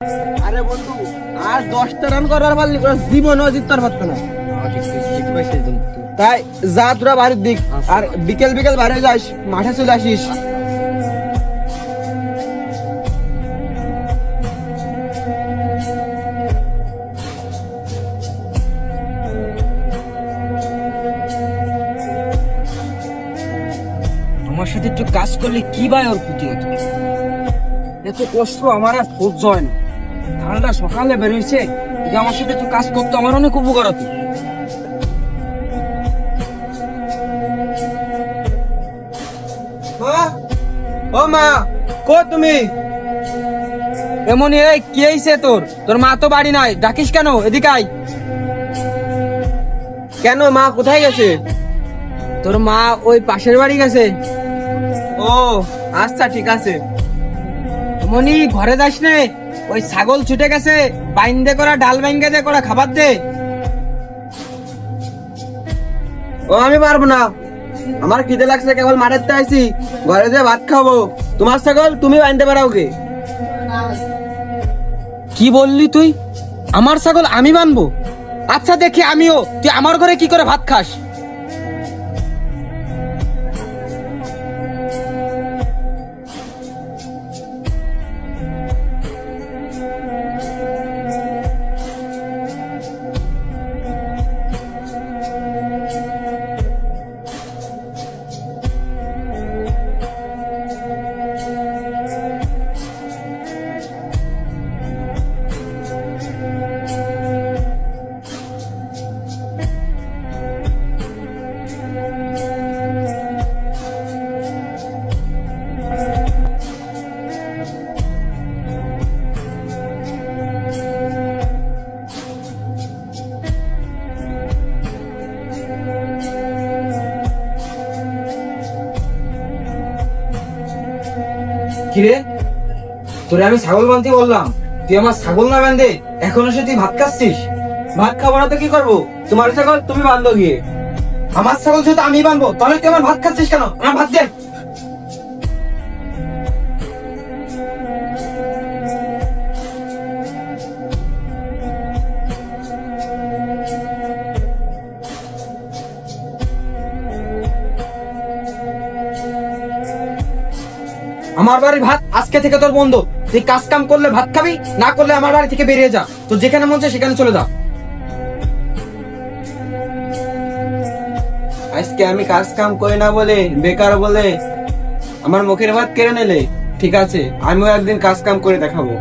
আরে বন্ধু, আজ 10টা রান করার পারলি জীবনও জিততে পারতো না। তাই যা তোরা বাড়ির দিক, আর বিকেল বিকেল বাইরে যাস, মাঠে চলে আসিস। আমার সাথে একটু কাজ করলে কি ভাই ওর ক্ষতি হতো? এত কষ্ট আমার আর সহ্য হয় না। ঠান্ডা সকালে বেরোইছে, আমার সাথে একটু কাজ করতে আমার অনেক উপকার হতো। ও মা, কো তুমি? এমনই এই কি হয়েছে তোর? তোর মা তো বাড়ি নাই, ডাকিস কেন? এদিকে আয়। কেন মা কোথায় গেছে? তোর মা ওই পাশের বাড়ি গেছে। ও আচ্ছা, ঠিক আছে। এমনই ঘরে যাস নে, ওই ছাগল ছুটে গেছে, বাইন্দে করা ডাল বাইঙ্গে দে করা খাবার দে। ও আমি পারবো না, আমার খিদে লাগছে, কেবল মাঠেতে আইছি, ঘরে যে ভাত খাবো। তোমার ছাগল তুমি বাঁধতে পারাও কে? কি বললি তুই? আমার ছাগল আমি বানবো? আচ্ছা দেখি আমিও, তুই আমার ঘরে কি করে ভাত খাস? কিরে, তোরে আমি ছাগল বানতে বললাম, তুই আমার ছাগল না বান্ধে এখন এসে তুই ভাত খাচ্ছিস? ভাত খাবো না তো কি করবো? তোমার ছাগল তুমি বাঁধো গিয়ে। আমার ছাগল যেহেতু আমি বানবো, তাহলে তুই আমার ভাত খাচ্ছিস কেন? আমার ভাত দে। আমার বাড়ির ভাত আজকে থেকে তোর বন্ধ। তুই কাজ কাম করলে ভাত খাবি, না করলে আমার বাড়ি থেকে বেরিয়ে যা। তো যেখানে মন চায় সেখানে চলে যা। আজকে আমি কাজ কাম করি না বলে, বেকার বলে আমার মুখের ভাত কেড়ে নিলে, ঠিক আছে, আমিও একদিন কাজ কাম করে দেখাবো।